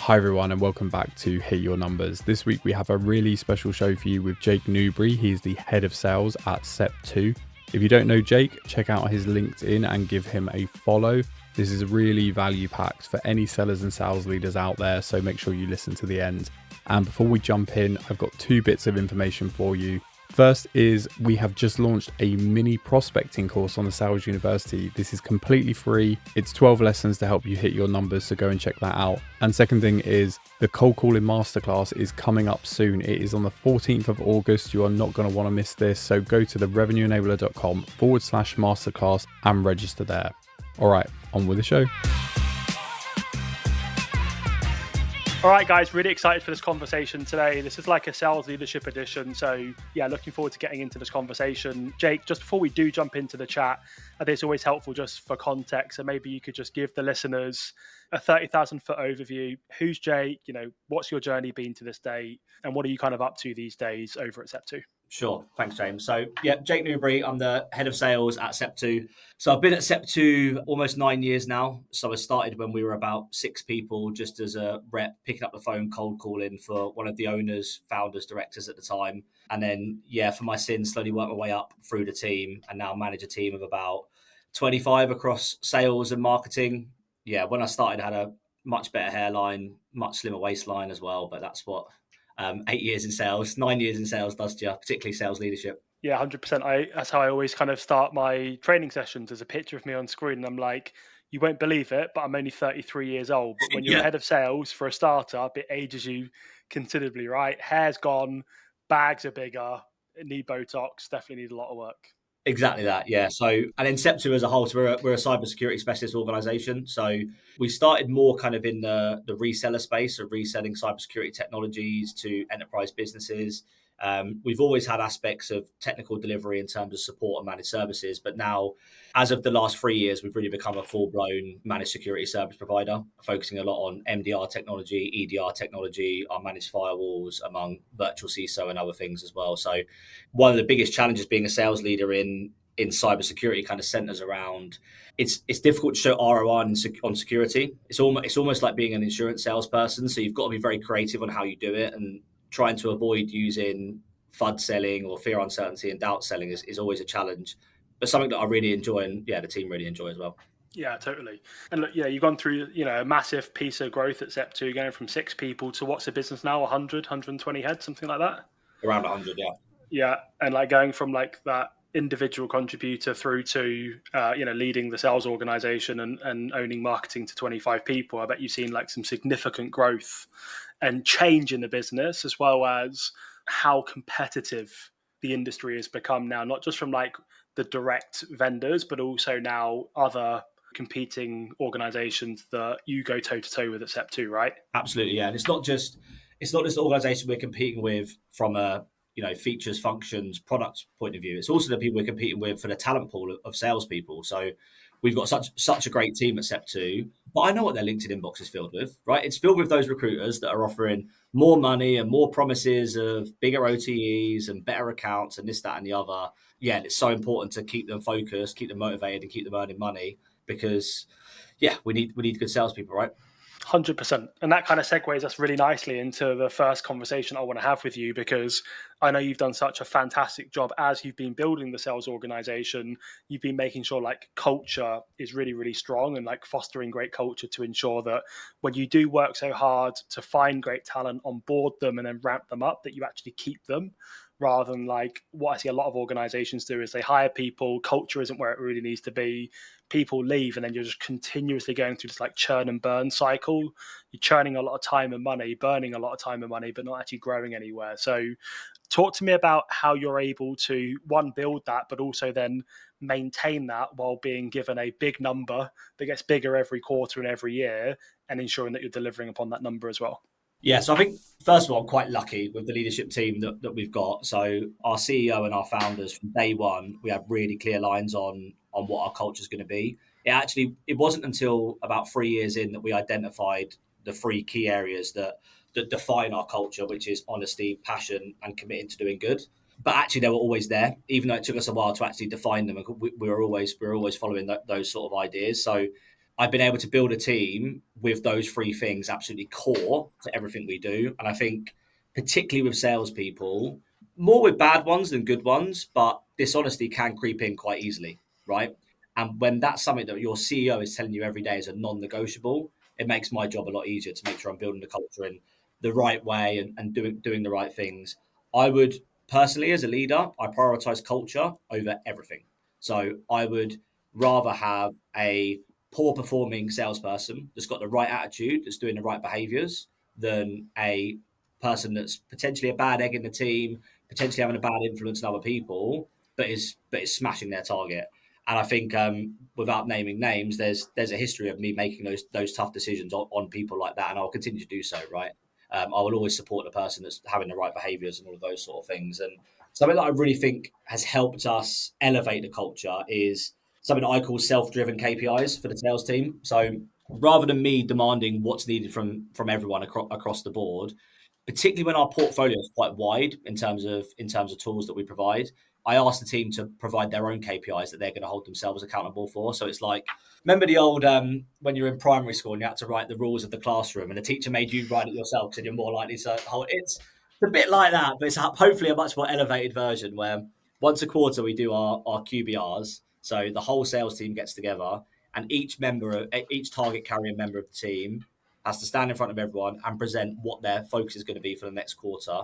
Hi everyone and welcome back to Hit Your Numbers. This week we have a really special show for you with Jake Newbury. He's the head of sales at Sep2. If you don't know Jake, check out his LinkedIn and give him a follow. This is really value packed for any sellers and sales leaders out there, so make sure you listen to the end. And before we jump in, I've got 2 bits of information for you. First is we have just launched a mini prospecting course on the Sales University. This is completely free. It's 12 lessons to help you hit your numbers, so go and check that out. And second thing is the cold calling masterclass is coming up soon. It is on the 14th of August. You are not going to want to miss this. So go to therevenueenabler.com/masterclass and register there. All right, on with the show. All right, guys, really excited for this conversation today. This is like a sales leadership edition. So yeah, looking forward to getting into this conversation. Jake, just before we do jump into the chat, I think it's always helpful just for context. So maybe you could just give the listeners a 30,000 foot overview. Who's Jake? What's your journey been to this date? And what are you kind of up to these days over at Sep2? Sure. Thanks, James. So yeah, Jake Newbury, I'm the head of sales at Sep2. So I've been at Sep2 almost 9 years now. So I started when we were about 6 people, just as a rep, picking up the phone, cold calling for one of the owners, founders, directors at the time. And then, for my sins, slowly worked my way up through the team and now manage a team of about 25 across sales and marketing. Yeah, when I started, I had a much better hairline, much slimmer waistline as well. But that's what 8 years in sales, 9 years in sales does to you, particularly sales leadership. Yeah, 100%. That's how I always kind of start my training sessions. There's a picture of me on screen and I'm like, you won't believe it, but I'm only 33 years old. But when you're head of sales for a startup, it ages you considerably, right? Hair's gone, bags are bigger, need Botox, definitely need a lot of work. Exactly that, yeah. So, and then Sep2 as a whole, so we're a cybersecurity specialist organisation. So we started more kind of in the reseller space, so reselling cybersecurity technologies to enterprise businesses. We've always had aspects of technical delivery in terms of support and managed services, but now, as of the last 3 years, we've really become a full-blown managed security service provider, focusing a lot on MDR technology, EDR technology, our managed firewalls, among virtual CISO and other things as well. So one of the biggest challenges being a sales leader in cybersecurity kind of centers around it's difficult to show ROI on security. It's almost like being an insurance salesperson. So you've got to be very creative on how you do it, and trying to avoid using FUD selling or fear, uncertainty, and doubt selling is always a challenge, but something that I really enjoy, and the team really enjoy as well. Yeah, totally. And look, you've gone through, a massive piece of growth at Sep2, going from 6 people to what's the business now, 100, 120 heads, something like that? Around 100, yeah. Yeah, and like going from like that individual contributor through to, leading the sales organization and owning marketing to 25 people. I bet you've seen like some significant growth and change in the business, as well as how competitive the industry has become now, not just from like the direct vendors, but also now other competing organizations that you go toe to toe with at Sep2, right? Absolutely, yeah. And it's not just the organization we're competing with from a features, functions, products point of view. It's also the people we're competing with for the talent pool of salespeople. So we've got such a great team at Sep2, but I know what their LinkedIn inbox is filled with, right? It's filled with those recruiters that are offering more money and more promises of bigger OTEs and better accounts and this, that, and the other. Yeah, and it's so important to keep them focused, keep them motivated, and keep them earning money because, we need good salespeople, right? 100%. And that kind of segues us really nicely into the first conversation I want to have with you, because I know you've done such a fantastic job as you've been building the sales organization. You've been making sure like culture is really, really strong and like fostering great culture to ensure that when you do work so hard to find great talent, onboard them and then ramp them up, that you actually keep them, rather than like what I see a lot of organizations do is they hire people, culture isn't where it really needs to be, people leave, and then you're just continuously going through this like churn and burn cycle. You're churning a lot of time and money, burning a lot of time and money, but not actually growing anywhere. So talk to me about how you're able to, one, build that, but also then maintain that while being given a big number that gets bigger every quarter and every year, and ensuring that you're delivering upon that number as well. Yeah, so I think, first of all, I'm quite lucky with the leadership team that we've got. So our CEO and our founders, from day one, we have really clear lines on what our culture is going to be. It wasn't until about 3 years in that we identified the 3 key areas that define our culture, which is honesty, passion, and committing to doing good. But actually, they were always there, even though it took us a while to actually define them. We were always following those sort of ideas. So I've been able to build a team with those three things absolutely core to everything we do. And I think, particularly with salespeople, more with bad ones than good ones, but dishonesty can creep in quite easily, right? And when that's something that your CEO is telling you every day is a non-negotiable, it makes my job a lot easier to make sure I'm building the culture in the right way and doing the right things. I would personally, as a leader, I prioritize culture over everything. So I would rather have a poor performing salesperson that's got the right attitude, that's doing the right behaviors, than a person that's potentially a bad egg in the team, potentially having a bad influence on other people, but is smashing their target. And I think, without naming names, there's a history of me making those tough decisions on people like that, and I'll continue to do so. Right, I will always support the person that's having the right behaviours and all of those sort of things. And something that I really think has helped us elevate the culture is something that I call self-driven KPIs for the sales team. So rather than me demanding what's needed from everyone across the board, particularly when our portfolio is quite wide in terms of tools that we provide, I ask the team to provide their own KPIs that they're going to hold themselves accountable for. So it's like, remember the old when you were in primary school and you had to write the rules of the classroom, and the teacher made you write it yourself because you're more likely to hold. It's a bit like that, but it's hopefully a much more elevated version where once a quarter we do our QBRs. So the whole sales team gets together, and each target carrying member of the team has to stand in front of everyone and present what their focus is going to be for the next quarter.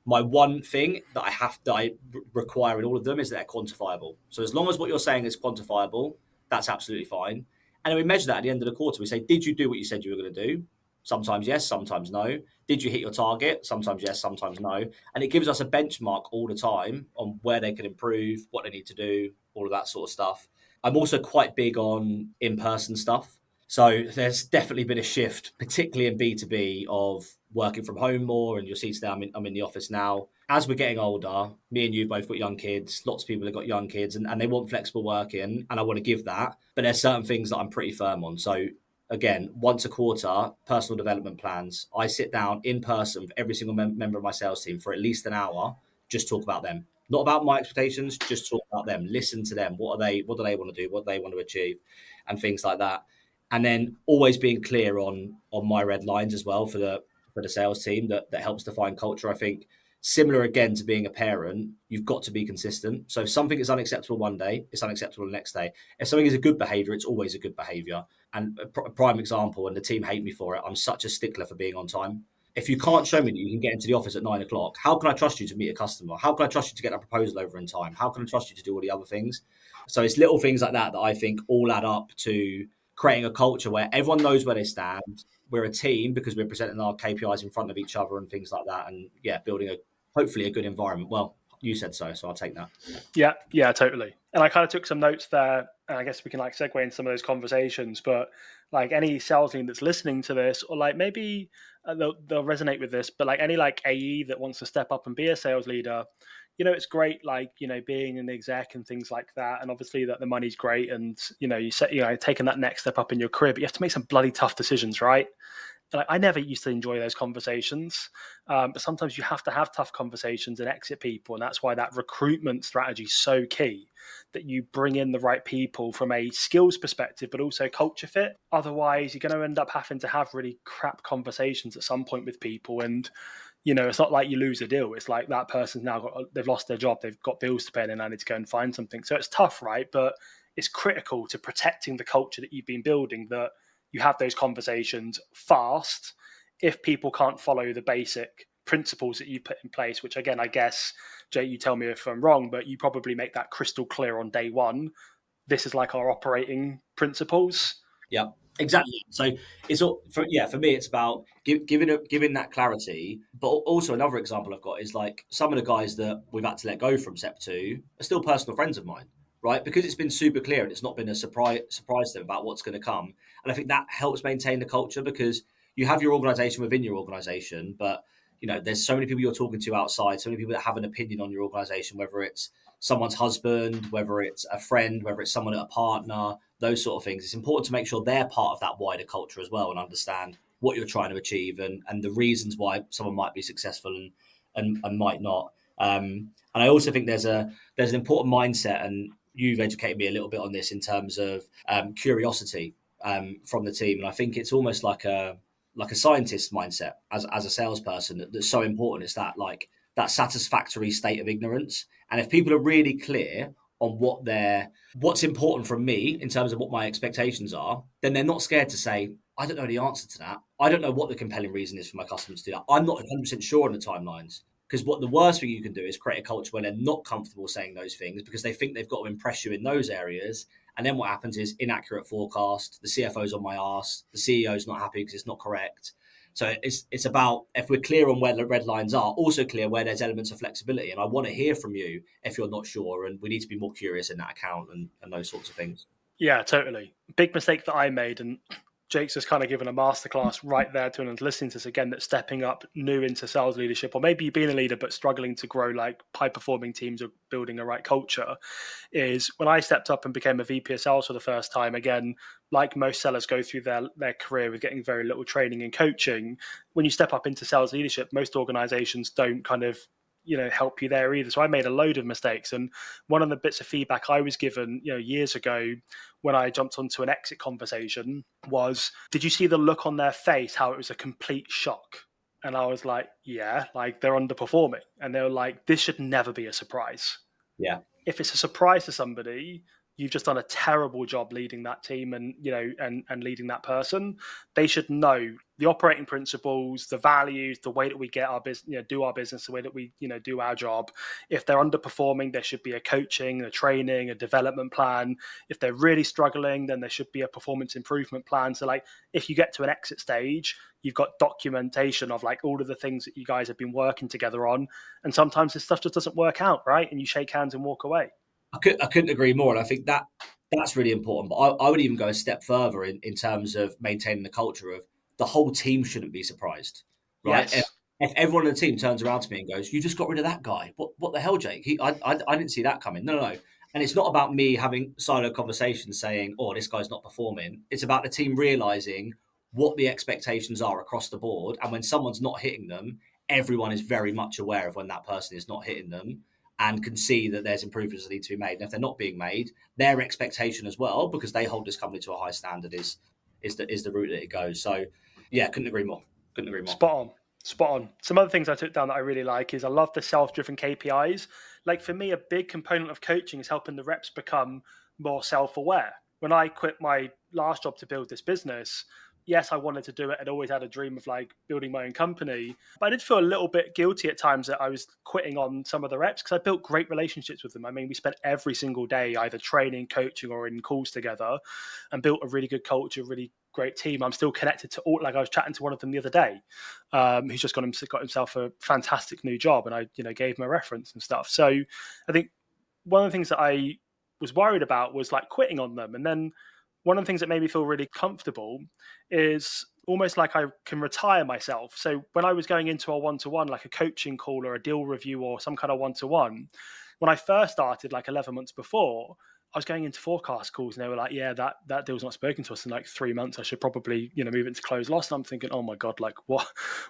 My one thing that I require in all of them is that they're quantifiable. So as long as what you're saying is quantifiable, that's absolutely fine. And then we measure that at the end of the quarter. We say, did you do what you said you were going to do? Sometimes yes, sometimes no. Did you hit your target? Sometimes yes, sometimes no. And it gives us a benchmark all the time on where they can improve, what they need to do, all of that sort of stuff. I'm also quite big on in-person stuff. So there's definitely been a shift, particularly in B2B, of working from home more. And you'll see today I'm in the office now. As we're getting older, me and you both got young kids. Lots of people have got young kids, and they want flexible working, and I want to give that. But there's certain things that I'm pretty firm on. So again, once a quarter, personal development plans. I sit down in person with every single member of my sales team for at least an hour, just talk about them. Not about my expectations, just talk about them. Listen to them. What do they want to do? What do they want to achieve? And things like that. And then always being clear on my red lines as well for the sales team that helps define culture. I think similar again to being a parent, you've got to be consistent. So if something is unacceptable one day, it's unacceptable the next day. If something is a good behavior, it's always a good behavior. And a prime example, and the team hate me for it, I'm such a stickler for being on time. If you can't show me that you can get into the office at 9 o'clock, how can I trust you to meet a customer? How can I trust you to get a proposal over in time? How can I trust you to do all the other things? So it's little things like that I think all add up to creating a culture where everyone knows where they stand. We're a team because we're presenting our KPIs in front of each other and things like that. And yeah, building hopefully a good environment. Well, you said so I'll take that. Yeah, totally. And I kind of took some notes there, and I guess we can like segue into some of those conversations. But like any sales team that's listening to this, or like maybe they'll resonate with this, but like any like AE that wants to step up and be a sales leader, it's great, like, being an exec and things like that. And obviously that the money's great, and, taking that next step up in your career, but you have to make some bloody tough decisions, right? And I never used to enjoy those conversations, but sometimes you have to have tough conversations and exit people. And that's why that recruitment strategy is so key, that you bring in the right people from a skills perspective, but also culture fit. Otherwise, you're going to end up having to have really crap conversations at some point with people. And it's not like you lose a deal. It's like that person's now they've lost their job. They've got bills to pay and I need to go and find something. So it's tough, right? But it's critical to protecting the culture that you've been building, that you have those conversations fast if people can't follow the basic principles that you put in place, which again, I guess, Jay, you tell me if I'm wrong, but you probably make that crystal clear on day one. This is like our operating principles. Yeah, exactly. So it's all for me. It's about giving that clarity. But also another example I've got is like some of the guys that we've had to let go from Sep2 are still personal friends of mine, right? Because it's been super clear and it's not been a surprise to them about what's going to come. And I think that helps maintain the culture, because you have your organization within your organization, but there's so many people you're talking to outside, so many people that have an opinion on your organization, whether it's someone's husband, whether it's a friend, whether it's someone, a partner, those sort of things. It's important to make sure they're part of that wider culture as well and understand what you're trying to achieve and the reasons why someone might be successful and might not. And I also think there's an important mindset, and you've educated me a little bit on this in terms of curiosity. from the team. And I think it's almost like a scientist mindset as a salesperson that's so important. Is that like that satisfactory state of ignorance? And if people are really clear on what's important from me in terms of what my expectations are, then they're not scared to say, I don't know the answer to that. I don't know what the compelling reason is for my customers to do that. I'm not 100% sure on the timelines. Because what the worst thing you can do is create a culture where they're not comfortable saying those things because they think they've got to impress you in those areas. And then what happens is inaccurate forecast, the CFO's on my ass, the CEO's not happy because it's not correct. So it's about, if we're clear on where the red lines are, also clear where there's elements of flexibility. And I want to hear from you if you're not sure, and we need to be more curious in that account and those sorts of things. Yeah, totally. Big mistake that I made, and Jake's just kind of given a masterclass right there to anyone listening to this again, that's stepping up new into sales leadership, or maybe you've been a leader but struggling to grow like high performing teams or building a right culture, is when I stepped up and became a VP of sales for the first time. Again, like most sellers go through their career with getting very little training and coaching, when you step up into sales leadership, most organizations don't kind of help you there either. So I made a load of mistakes, and one of the bits of feedback I was given years ago when I jumped onto an exit conversation was, did you see the look on their face, how it was a complete shock? And I was like, yeah, like they're underperforming. And they were like, this should never be a surprise. Yeah. If it's a surprise to somebody, you've just done a terrible job leading that team and and leading that person. They should know the operating principles, the values, the way that we get our business, do our business, the way that we do our job. If they're underperforming, there should be a coaching, a training, a development plan. If they're really struggling, then there should be a performance improvement plan. So like, if you get to an exit stage, you've got documentation of like all of the things that you guys have been working together on. And sometimes this stuff just doesn't work out, right? And you shake hands and walk away. I couldn't agree more. And I think that's really important. But I would even go a step further in terms of maintaining the culture of the whole team shouldn't be surprised, right? Yes. If everyone in the team turns around to me and goes, you just got rid of that guy. What the hell, Jake? I didn't see that coming. No. And it's not about me having silo conversations saying, oh, this guy's not performing. It's about the team realizing what the expectations are across the board. And when someone's not hitting them, everyone is very much aware of when that person is not hitting them, and can see that there's improvements that need to be made. And if they're not being made, their expectation as well, because they hold this company to a high standard, is the route that it goes. So yeah, couldn't agree more. Spot on. Some other things I took down that I really like is I love the self-driven KPIs. Like for me, a big component of coaching is helping the reps become more self-aware. When I quit my last job to build this business, yes, I wanted to do it. I'd always had a dream of like building my own company, but I did feel a little bit guilty at times that I was quitting on some of the reps because I built great relationships with them. I mean, we spent every single day either training, coaching, or in calls together, and built a really good culture, really great team. I'm still connected to all. Like I was chatting to one of them the other day, who's just got himself a fantastic new job, and I gave him a reference and stuff. So I think one of the things that I was worried about was like quitting on them, and then one of the things that made me feel really comfortable is almost like I can retire myself. So when I was going into a one-to-one, like a coaching call or a deal review or some kind of one-to-one, when I first started like 11 months before, I was going into forecast calls and they were like, yeah, that deal's not spoken to us in like 3 months. I should probably, move it to close loss. And I'm thinking, oh my God, like what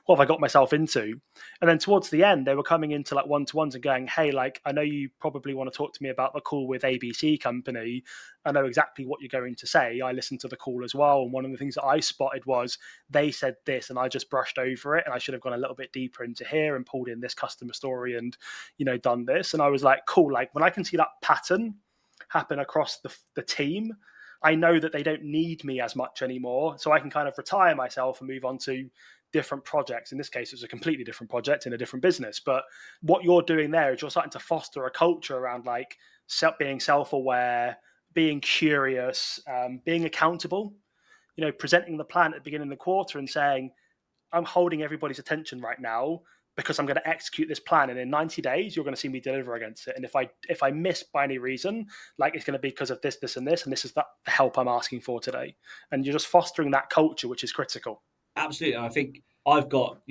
have I got myself into? And then towards the end, they were coming into like one-to-ones and going, hey, like, I know you probably want to talk to me about the call with ABC company. I know exactly what you're going to say. I listened to the call as well. And one of the things that I spotted was they said this and I just brushed over it. And I should have gone a little bit deeper into here and pulled in this customer story and, done this. And I was like, cool. Like when I can see that pattern happen across the team, I know that they don't need me as much anymore. So I can kind of retire myself and move on to different projects. In this case, it's a completely different project in a different business. But what you're doing there is you're starting to foster a culture around like being self-aware, being curious, being accountable, presenting the plan at the beginning of the quarter and saying, I'm holding everybody's attention right now because I'm going to execute this plan, and in 90 days you're going to see me deliver against it. And if I miss by any reason, like it's going to be because of this, and this is the help I'm asking for today. And you're just fostering that culture, which is critical. Absolutely. And I think I've got,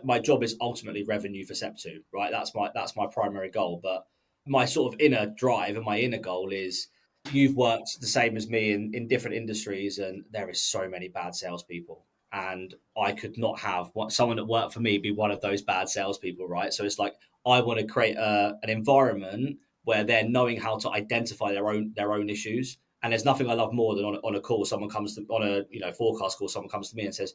my job is ultimately revenue for Sep2, right? That's my primary goal. But my sort of inner drive and my inner goal is, you've worked the same as me in different industries, and there is so many bad salespeople. And I could not have someone that worked for me be one of those bad salespeople, right? So it's like, I want to create an environment where they're knowing how to identify their own issues And there's nothing I love more than on a call, someone comes to, on a forecast call, someone comes to me and says,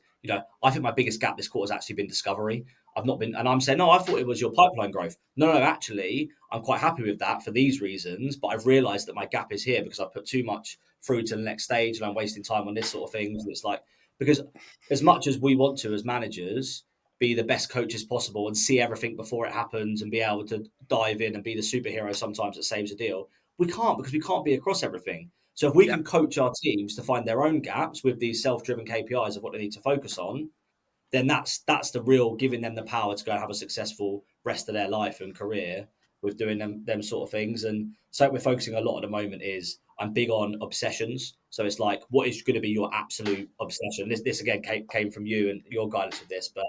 I think my biggest gap this quarter has actually been discovery. I've not been, and I'm saying, no, I thought it was your pipeline growth. No, actually, I'm quite happy with that for these reasons, but I've realized that my gap is here because I've put too much through to the next stage and I'm wasting time on this sort of thing. And it's like, because as much as we want to, as managers, be the best coaches possible and see everything before it happens and be able to dive in and be the superhero sometimes that saves a deal, we can't, because we can't be across everything. So if we can coach our teams to find their own gaps with these self-driven KPIs of what they need to focus on, then that's the real giving them the power to go and have a successful rest of their life and career with doing them sort of things. And so we're focusing a lot at the moment is I'm big on obsessions. So it's like, what is going to be your absolute obsession? This again came from you and your guidance with this, but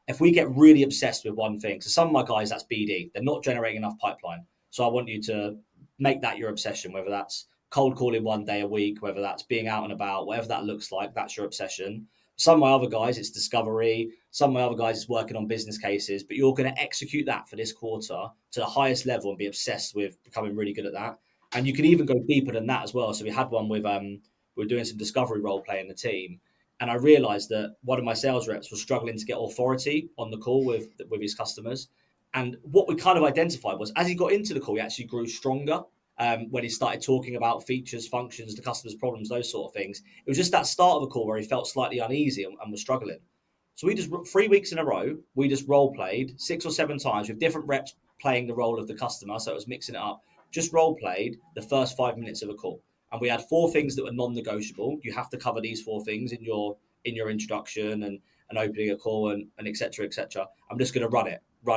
if we get really obsessed with one thing, so some of my guys, that's BD, they're not generating enough pipeline. So I want you to make that your obsession, whether that's cold calling one day a week, whether that's being out and about, whatever that looks like, that's your obsession. Some of my other guys, it's discovery. Some of my other guys, it's working on business cases, but you're going to execute that for this quarter to the highest level and be obsessed with becoming really good at that. And you can even go deeper than that as well. So we had one with, we were doing some discovery role play in the team. And I realized that one of my sales reps was struggling to get authority on the call with his customers. And what we kind of identified was as he got into the call, he actually grew stronger when he started talking about features, functions, the customer's problems, those sort of things. It was just that start of the call where he felt slightly uneasy and was struggling. So we just 3 weeks in a row, we just role played 6 or 7 times with different reps playing the role of the customer. So it was mixing it up. Just role played the first 5 minutes of a call. And we had 4 things that were non-negotiable. You have to cover these 4 things in your introduction and opening a call and et cetera, et cetera. I'm just going to run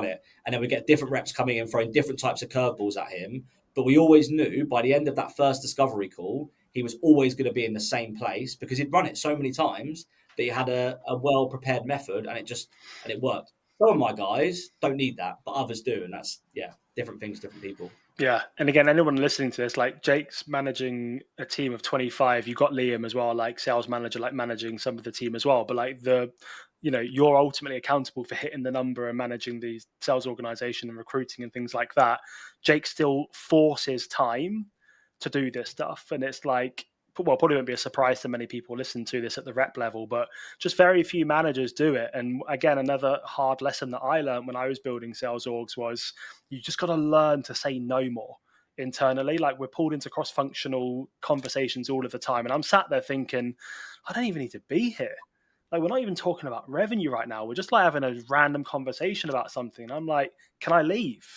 it. And then we get different reps coming in, throwing different types of curveballs at him. But we always knew by the end of that first discovery call, he was always going to be in the same place because he'd run it so many times that he had a well-prepared method and it worked. Some of my guys don't need that, but others do. And that's, different things, different people. Yeah. And again, anyone listening to this, like Jake's managing a team of 25. You've got Liam as well, like sales manager, like managing some of the team as well. But like you're ultimately accountable for hitting the number and managing the sales organization and recruiting and things like that. Jake still forces time to do this stuff. And it's like, well, probably won't be a surprise to many people listen to this at the rep level, but just very few managers do it. And again, another hard lesson that I learned when I was building sales orgs was you just got to learn to say no more internally. Like we're pulled into cross-functional conversations all of the time. And I'm sat there thinking, I don't even need to be here. Like, we're not even talking about revenue right now. We're just like having a random conversation about something. And I'm like, can I leave?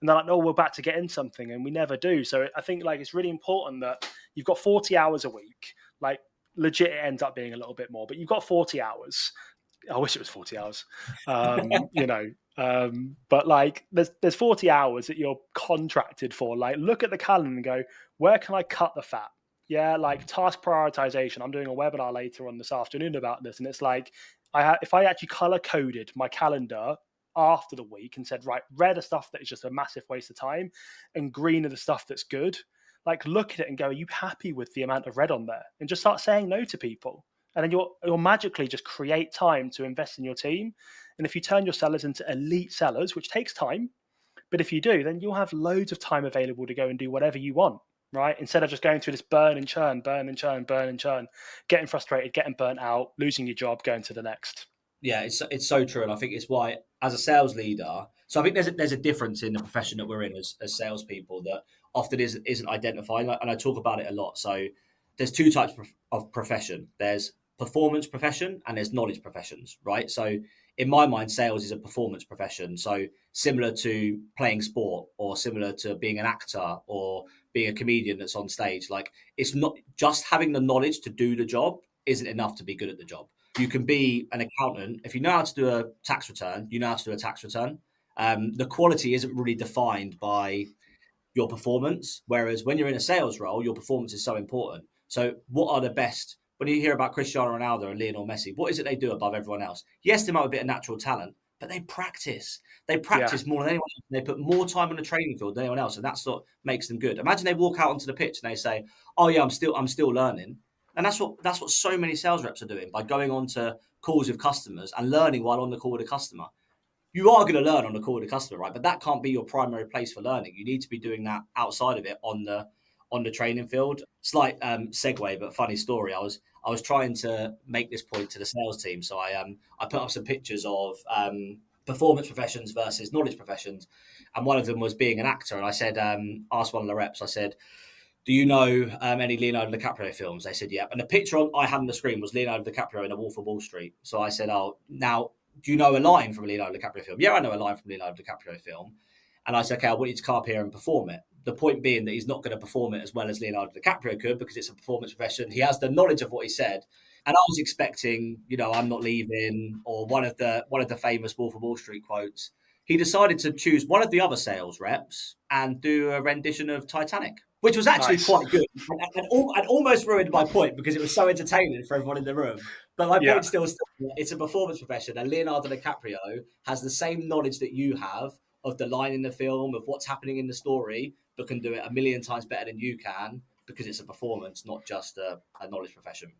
And they're like, no, we're about to get in something. And we never do. So I think like it's really important that you've got 40 hours a week. Like legit, it ends up being a little bit more, but you've got 40 hours. I wish it was 40 hours, but like there's 40 hours that you're contracted for. Like look at the calendar and go, where can I cut the fat? Yeah, like task prioritization. I'm doing a webinar later on this afternoon about this. And it's like, if I actually color coded my calendar after the week and said, right, red are stuff that is just a massive waste of time and green are the stuff that's good. Like look at it and go, are you happy with the amount of red on there? And just start saying no to people. And then you'll magically just create time to invest in your team. And if you turn your sellers into elite sellers, which takes time, but if you do, then you'll have loads of time available to go and do whatever you want, right? Instead of just going through this burn and churn, getting frustrated, getting burnt out, losing your job, going to the next. Yeah, it's so true. And I think it's why, as a sales leader, so I think there's a difference in the profession that we're in as salespeople that often isn't identified. And I talk about it a lot. So there's 2 types of profession. There's performance profession and there's knowledge professions, right? So in my mind, sales is a performance profession. So similar to playing sport or similar to being an actor or being a comedian that's on stage. Like it's not just having the knowledge to do the job isn't enough to be good at the job. You can be an accountant. If you know how to do a tax return, you know how to do a tax return. The quality isn't really defined by your performance. Whereas when you're in a sales role, your performance is so important. So what are the best? When you hear about Cristiano Ronaldo and Lionel Messi, what is it they do above everyone else? Yes, they might have a bit of natural talent, but they practice. They practice more than anyone else. They put more time on the training field than anyone else, and that's what makes them good. Imagine they walk out onto the pitch and they say, "Oh yeah, I'm still learning." And that's what so many sales reps are doing by going on to calls with customers and learning while on the call with a customer. You are going to learn on the call with a customer, right? But that can't be your primary place for learning. You need to be doing that outside of it on on the training field. Slight segue, but funny story. I was trying to make this point to the sales team, so I put up some pictures of performance professions versus knowledge professions, and one of them was being an actor. And I said, asked one of the reps, I said, do you know any Leonardo DiCaprio films? They said, yep. And the picture I had on the screen was Leonardo DiCaprio in A Wolf of Wall Street. So I said, oh, now, do you know a line from a Leonardo DiCaprio film? Yeah, I know a line from a Leonardo DiCaprio film. And I said, okay, I want you to come up here and perform it. The point being that he's not going to perform it as well as Leonardo DiCaprio could because it's a performance profession. He has the knowledge of what he said. And I was expecting, I'm not leaving, or one of the famous Wolf of Wall Street quotes. He decided to choose one of the other sales reps and do a rendition of Titanic, which was actually quite good and almost ruined my point because it was so entertaining for everyone in the room. But my point still, it's a performance profession, and Leonardo DiCaprio has the same knowledge that you have of the line in the film, of what's happening in the story, but can do it a million times better than you can because it's a performance, not just a knowledge profession.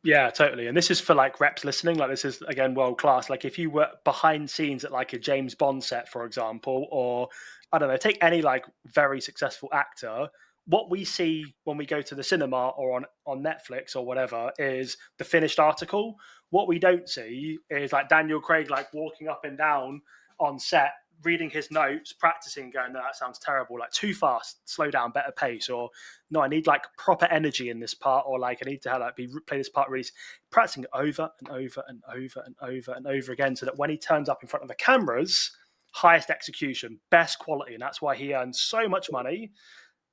Yeah, totally. And this is for like reps listening. Like this is, again, world class. Like if you were behind scenes at like a James Bond set, for example, or I don't know, take any like very successful actor, what we see when we go to the cinema or on Netflix or whatever is the finished article. What we don't see is like Daniel Craig, like walking up and down on set, reading his notes, practicing, going, no, that sounds terrible, like too fast, slow down, better pace, or no, I need like proper energy in this part, or like I need to play this part really, practicing it over and over and over and over and over again, so that when he turns up in front of the cameras, highest execution, best quality. And that's why he earns so much money.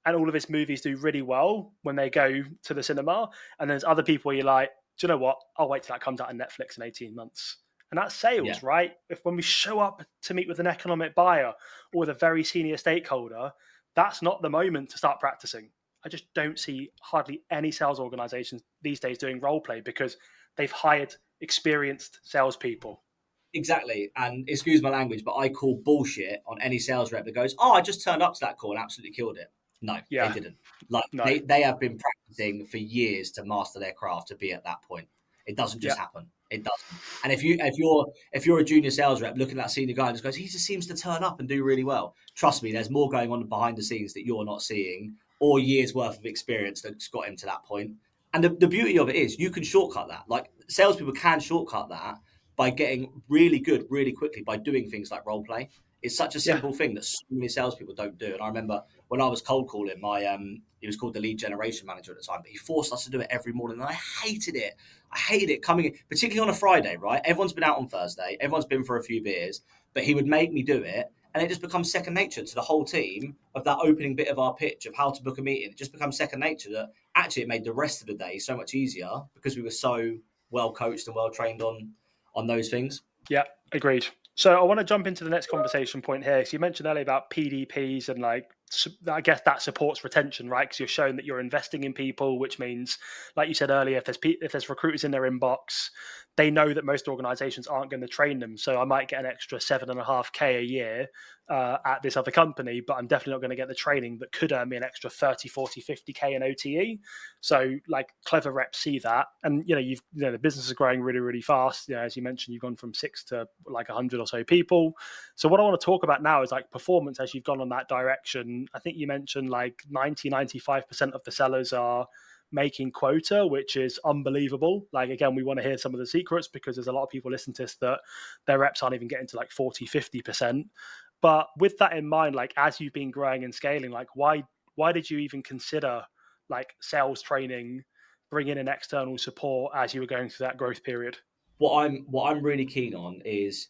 And all of his movies do really well when they go to the cinema. And there's other people where you're like, do you know what? I'll wait till that comes out on Netflix in 18 months. And that's sales, right? If when we show up to meet with an economic buyer or with a very senior stakeholder, that's not the moment to start practicing. I just don't see hardly any sales organizations these days doing role play because they've hired experienced salespeople. Exactly. And excuse my language, but I call bullshit on any sales rep that goes, oh, I just turned up to that call and absolutely killed it. No, they didn't. They have been practicing for years to master their craft to be at that point. It doesn't just happen. It doesn't. And if you're a junior sales rep looking at that senior guy and just goes, he just seems to turn up and do really well. Trust me, there's more going on behind the scenes that you're not seeing, or years worth of experience that's got him to that point. And the beauty of it is you can shortcut that. Like salespeople can shortcut that by getting really good really quickly by doing things like role play. It's such a simple thing that so many salespeople don't do. And I remember when I was cold calling, he was called the lead generation manager at the time, but he forced us to do it every morning. And I hated it. I hated it coming in, particularly on a Friday, right? Everyone's been out on Thursday. Everyone's been for a few beers, but he would make me do it. And it just becomes second nature to the whole team of that opening bit of our pitch of how to book a meeting. It just becomes second nature that actually it made the rest of the day so much easier because we were so well coached and well trained on those things. Yeah, agreed. So I want to jump into the next conversation point here. So you mentioned earlier about PDPs and like, I guess that supports retention, right? Because you're showing that you're investing in people, which means, like you said earlier, if there's recruiters in their inbox, they know that most organizations aren't going to train them. So I might get an extra $7.5K a year at this other company, but I'm definitely not going to get the training that could earn me an extra 30, 40, 50K in OTE. So like clever reps see that. And, the business is growing really, really fast. As you mentioned, you've gone from 6 to like 100 or so people. So what I want to talk about now is like performance as you've gone on that direction. I think you mentioned like 95% of the sellers are making quota, which is unbelievable. Like, again, we want to hear some of the secrets because there's a lot of people listening to this that their reps aren't even getting to like 40, 50%. But with that in mind, like as you've been growing and scaling, like why did you even consider like sales training, bringing in external support as you were going through that growth period? What I'm really keen on is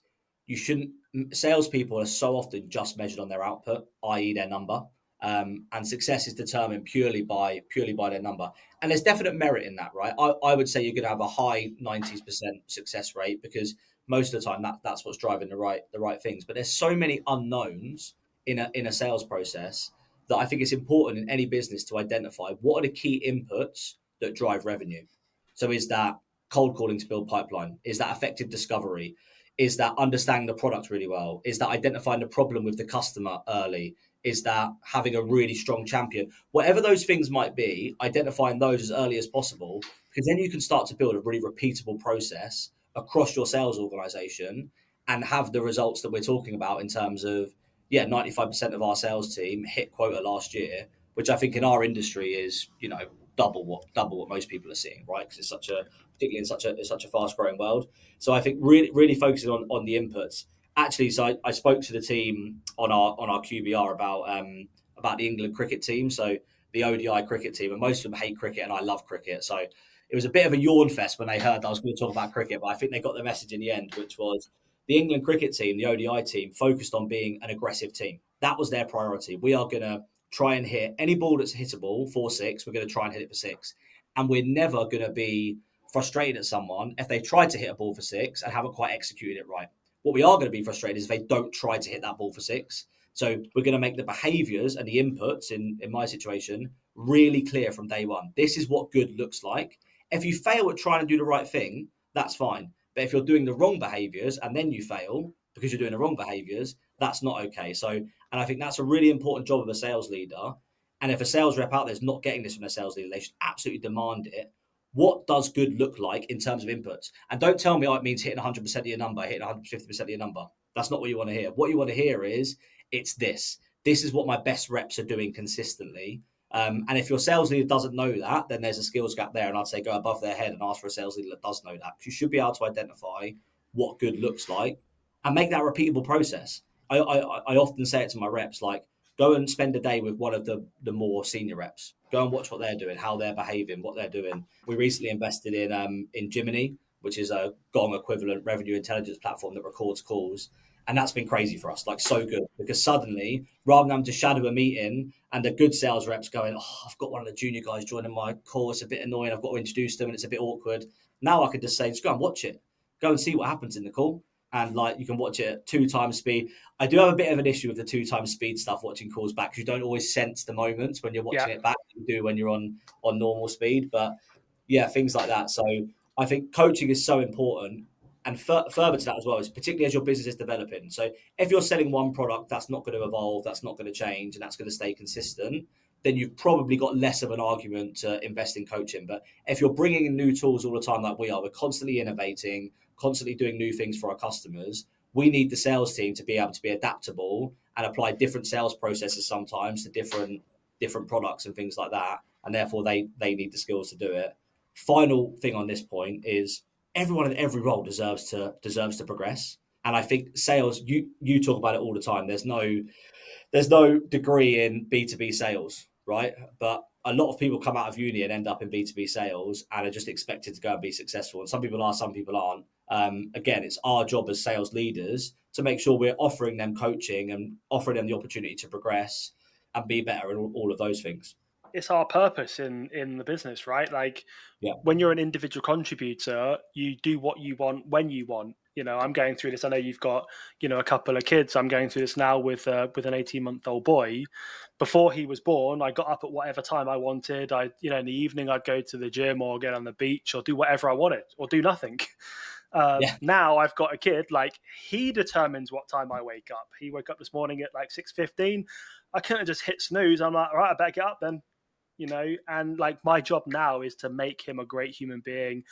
salespeople are so often just measured on their output, i.e. their number. And success is determined purely by their number. And there's definite merit in that, right? I would say you're going to have a high 90% success rate because most of the time that's what's driving the right things. But there's so many unknowns in a sales process that I think it's important in any business to identify what are the key inputs that drive revenue. So is that cold calling to build pipeline? Is that effective discovery? Is that understanding the product really well? Is that identifying the problem with the customer early? Is that having a really strong champion? Whatever those things might be, identifying those as early as possible, because then you can start to build a really repeatable process across your sales organization and have the results that we're talking about in terms of, 95% of our sales team hit quota last year which I think in our industry is, double what most people are seeing, right? Because it's particularly in such a fast growing world. So I think really focusing on the inputs. Actually, so I spoke to the team on our QBR about the England cricket team, so the ODI cricket team, and most of them hate cricket, and I love cricket. So it was a bit of a yawn fest when they heard that I was going to talk about cricket, but I think they got the message in the end, which was the England cricket team, the ODI team, focused on being an aggressive team. That was their priority. We are going to try and hit any ball that's hittable for six. We're going to try and hit it for six, and we're never going to be frustrated at someone if they tried to hit a ball for six and haven't quite executed it right. What we are going to be frustrated is if they don't try to hit that ball for six. So we're going to make the behaviors and the inputs in my situation really clear from day one. This is what good looks like. If you fail at trying to do the right thing, that's fine. But if you're doing the wrong behaviors and then you fail because you're doing the wrong behaviors, that's not okay. So, and I think that's a really important job of a sales leader. And if a sales rep out there is not getting this from a sales leader, they should absolutely demand it. What does good look like in terms of inputs? And don't tell me, it means hitting 100% of your number, hitting 150% of your number. That's not what you want to hear. What you want to hear is, it's this. This is what my best reps are doing consistently. And if your sales leader doesn't know that, then there's a skills gap there. And I'd say go above their head and ask for a sales leader that does know that. You should be able to identify what good looks like and make that a repeatable process. I often say it to my reps, like, go and spend a day with one of the more senior reps. Go and watch what they're doing, how they're behaving, what they're doing. We recently invested in Jiminy, which is a Gong equivalent revenue intelligence platform that records calls. And that's been crazy for us, like so good, because suddenly, rather than having to shadow a meeting and the good sales reps going, I've got one of the junior guys joining my call, it's a bit annoying, I've got to introduce them and it's a bit awkward. Now I could just say, just go and watch it. Go and see what happens in the call. And like you can watch it at 2x speed. I do have a bit of an issue with the 2x speed stuff watching calls back, because you don't always sense the moments when you're watching it back. You do when you're on normal speed. But yeah, things like that. So I think coaching is so important. And further to that as well, is particularly as your business is developing. So if you're selling one product that's not going to evolve, that's not going to change, and that's going to stay consistent, then you've probably got less of an argument to invest in coaching. But if you're bringing in new tools all the time like we are, we're constantly innovating, constantly doing new things for our customers. We need the sales team to be able to be adaptable and apply different sales processes sometimes to different products and things like that. And therefore they need the skills to do it. Final thing on this point is everyone in every role deserves to progress. And I think sales, you talk about it all the time. There's no degree in B2B sales, right? But a lot of people come out of uni and end up in B2B sales and are just expected to go and be successful. And some people are, some people aren't. Again, it's our job as sales leaders to make sure we're offering them coaching and offering them the opportunity to progress and be better and all of those things. It's our purpose in the business, right? Like, when you're an individual contributor, you do what you want when you want. I'm going through this. I know you've got, a couple of kids. I'm going through this now with an 18-month-old boy. Before he was born, I got up at whatever time I wanted. In the evening, I'd go to the gym or get on the beach or do whatever I wanted or do nothing. Now I've got a kid, like, he determines what time I wake up. He woke up this morning at like 6:15. I couldn't just hit snooze. I'm like, all right, I better get up then. And like, my job now is to make him a great human being,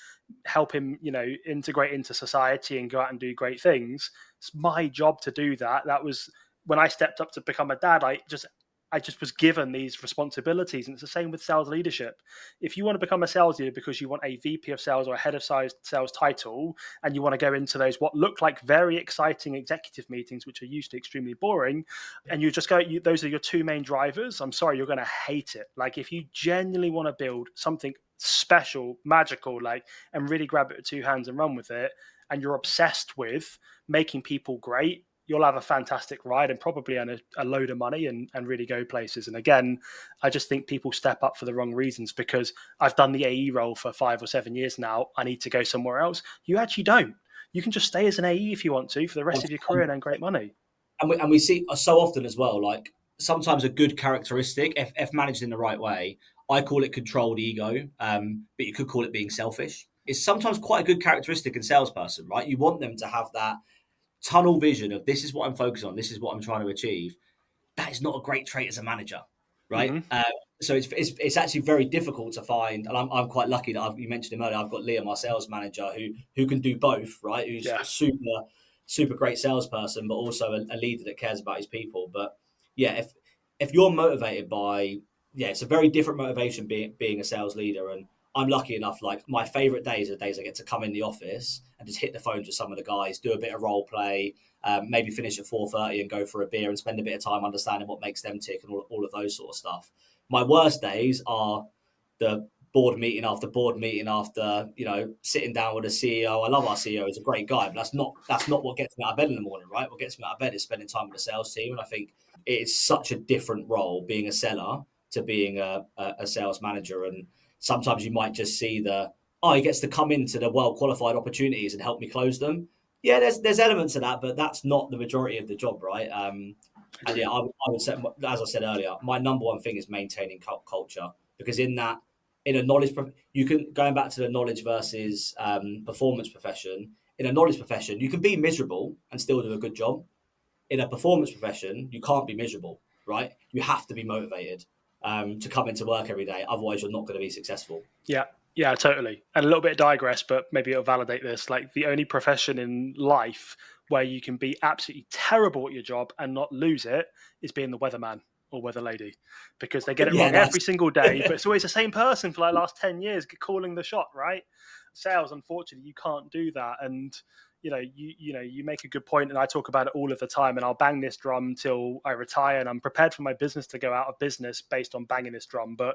help him, integrate into society and go out and do great things. It's my job to do that. That was when I stepped up to become a dad. I just was given these responsibilities. And it's the same with sales leadership. If you want to become a sales leader because you want a VP of sales or a head of sales title, and you want to go into those what look like very exciting executive meetings, which are usually extremely boring, and you just go, those are your two main drivers, I'm sorry, you're going to hate it. Like, if you genuinely want to build something special, magical, like, and really grab it with two hands and run with it, and you're obsessed with making people great, you'll have a fantastic ride and probably earn a load of money and really go places. And again, I just think people step up for the wrong reasons, because I've done the AE role for 5 or 7 years now. I need to go somewhere else. You actually don't. You can just stay as an AE if you want to for the rest of your career and earn great money. And we see so often as well, like, sometimes a good characteristic, if managed in the right way, I call it controlled ego, but you could call it being selfish. It's sometimes quite a good characteristic in a salesperson, right? You want them to have that tunnel vision of, this is what I'm focused on, this is what I'm trying to achieve. That is not a great trait as a manager, right? Mm-hmm. So it's actually very difficult to find, and I'm quite lucky that you mentioned him earlier. I've got Liam, our sales manager, who can do both, right? Who's a super great salesperson, but also a leader that cares about his people. But yeah, if you're motivated by it's a very different motivation being a sales leader. And I'm lucky enough, like my favorite days are the days I get to come in the office and just hit the phones with some of the guys, do a bit of role play, maybe finish at 4:30 and go for a beer and spend a bit of time understanding what makes them tick and all of those sort of stuff. My worst days are the board meeting after board meeting after, sitting down with a CEO. I love our CEO; he's a great guy, but that's not what gets me out of bed in the morning, right? What gets me out of bed is spending time with the sales team, and I think it's such a different role being a seller to being a sales manager. And sometimes you might just see he gets to come into the well qualified opportunities and help me close them. Yeah, there's elements of that, but that's not the majority of the job, right? And yeah, I would say, as I said earlier, my number one thing is maintaining culture, because in a knowledge, you can, going back to the knowledge versus performance profession. In a knowledge profession, you can be miserable and still do a good job. In a performance profession, you can't be miserable, right? You have to be motivated to come into work every day. Otherwise, you're not going to be successful. Yeah, totally. And a little bit digress, but maybe it'll validate this. Like, the only profession in life where you can be absolutely terrible at your job and not lose it is being the weatherman or weather lady, because they get it wrong every single day, but it's always the same person for like the last 10 years calling the shot, right? Sales, unfortunately, you can't do that. And you make a good point, and I talk about it all of the time, and I'll bang this drum till I retire, and I'm prepared for my business to go out of business based on banging this drum. But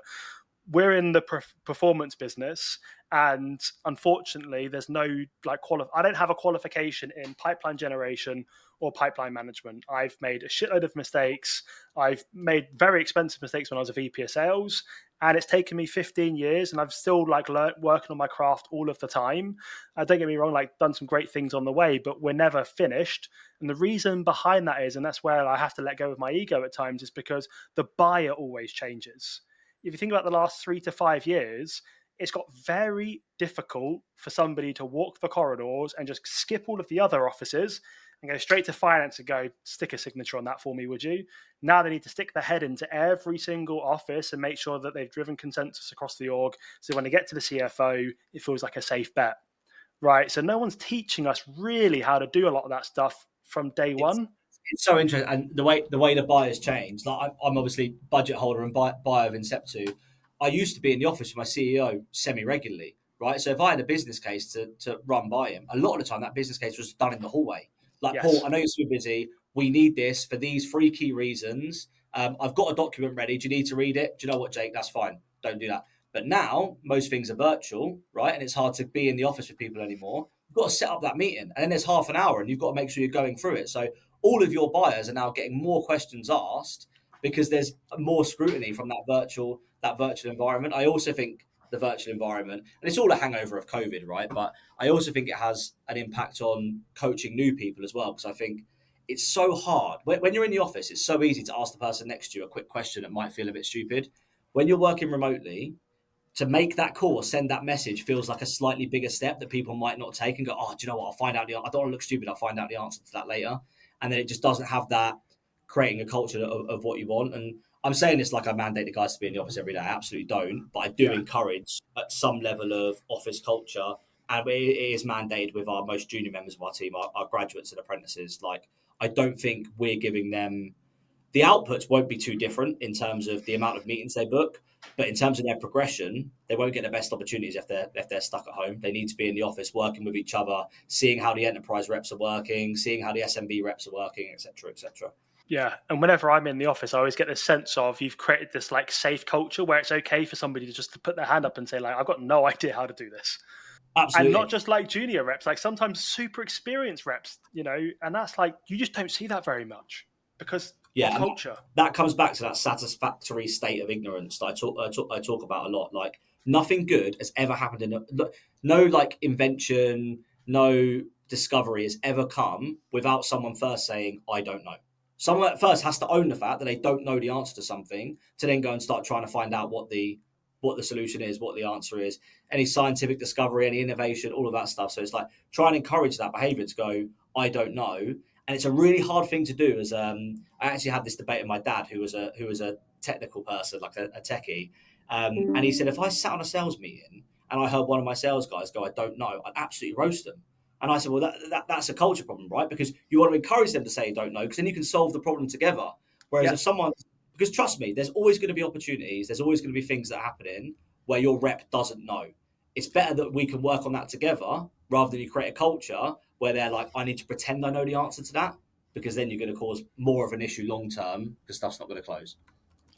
we're in the performance business, and unfortunately there's no I don't have a qualification in pipeline generation or pipeline management. I've made a shitload of mistakes. I've made very expensive mistakes when I was a VP of sales, and it's taken me 15 years, and I've still learned, working on my craft all of the time. Don't get me wrong, done some great things on the way, but we're never finished. And the reason behind that is, and that's where I have to let go of my ego at times, is because the buyer always changes. If you think about the last 3 to 5 years, it's got very difficult for somebody to walk the corridors and just skip all of the other offices and go straight to finance and go, stick a signature on that for me, would you? Now they need to stick their head into every single office and make sure that they've driven consensus across the org. So when they get to the CFO, it feels like a safe bet, right? So no one's teaching us really how to do a lot of that stuff from day one. It's so interesting, and the way the buyers change. Like I'm obviously budget holder and buyer of Inceptu. I used to be in the office with my CEO semi-regularly, right? So if I had a business case to run by him, a lot of the time that business case was done in the hallway. Like, yes. Paul, I know you're super busy. We need this for these 3 key reasons. I've got a document ready. Do you need to read it? Do you know what, Jake? That's fine. Don't do that. But now most things are virtual, right? And it's hard to be in the office with people anymore. You've got to set up that meeting, and then there's half an hour, and you've got to make sure you're going through it. So all of your buyers are now getting more questions asked because there's more scrutiny from that virtual environment. I also think the virtual environment, and it's all a hangover of COVID, right? But I also think it has an impact on coaching new people as well, because I think it's so hard. When you're in the office, it's so easy to ask the person next to you a quick question that might feel a bit stupid. When you're working remotely, to make that call or send that message feels like a slightly bigger step that people might not take and go, oh, do you know what? I'll find out I don't want to look stupid. I'll find out the answer to that later. And then it just doesn't have that creating a culture of what you want. And I'm saying this like I mandate the guys to be in the office every day. I absolutely don't, but I do encourage at some level of office culture. And it is mandated with our most junior members of our team, our graduates and apprentices. Like, I don't think we're giving them, the outputs won't be too different in terms of the amount of meetings they book, but in terms of their progression, they won't get the best opportunities if they're stuck at home. They need to be in the office working with each other, seeing how the enterprise reps are working, seeing how the SMB reps are working, etc., etc. Yeah, and whenever I'm in the office, I always get this sense of you've created this safe culture where it's okay for somebody to put their hand up and say I've got no idea how to do this. Absolutely. And not just junior reps, sometimes super experienced reps, and that's you just don't see that very much because of culture. That comes back to that satisfactory state of ignorance that I talk about a lot. Like, nothing good has ever happened no invention, no discovery has ever come without someone first saying, I don't know. Someone at first has to own the fact that they don't know the answer to something to then go and start trying to find out what the solution is, what the answer is, any scientific discovery, any innovation, all of that stuff. So it's try and encourage that behavior to go, I don't know. And it's a really hard thing to do. As I actually had this debate with my dad, who was a technical person, like a techie. And he said, if I sat on a sales meeting and I heard one of my sales guys go, I don't know, I'd absolutely roast them. And I said, well, that's a culture problem, right? Because you want to encourage them to say don't know, because then you can solve the problem together. Whereas if someone's Because trust me, there's always going to be opportunities. There's always going to be things that are happening where your rep doesn't know. It's better that we can work on that together rather than you create a culture where they're like, I need to pretend I know the answer to that, because then you're going to cause more of an issue long term because stuff's not going to close.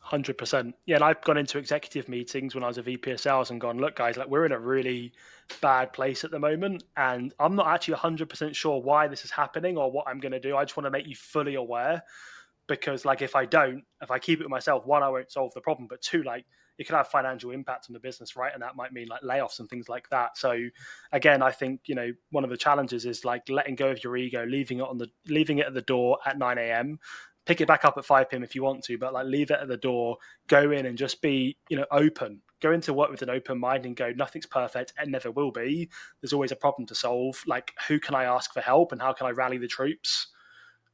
100%. Yeah, and I've gone into executive meetings when I was a VP of sales and gone, look, guys, like we're in a really bad place at the moment, and I'm not actually 100% sure why this is happening or what I'm going to do. I just want to make you fully aware, because like if I keep it with myself, one, I won't solve the problem, but two, like it could have financial impact on the business, right? And that might mean like layoffs and things like that. So again, I think, you know, one of the challenges is like letting go of your ego, leaving it at the door at 9 a.m. Pick it back up at 5 p.m. if you want to, but like leave it at the door, go in and just be, you know, open. Go into work with an open mind and go, nothing's perfect and never will be. There's always a problem to solve. Like, who can I ask for help and how can I rally the troops?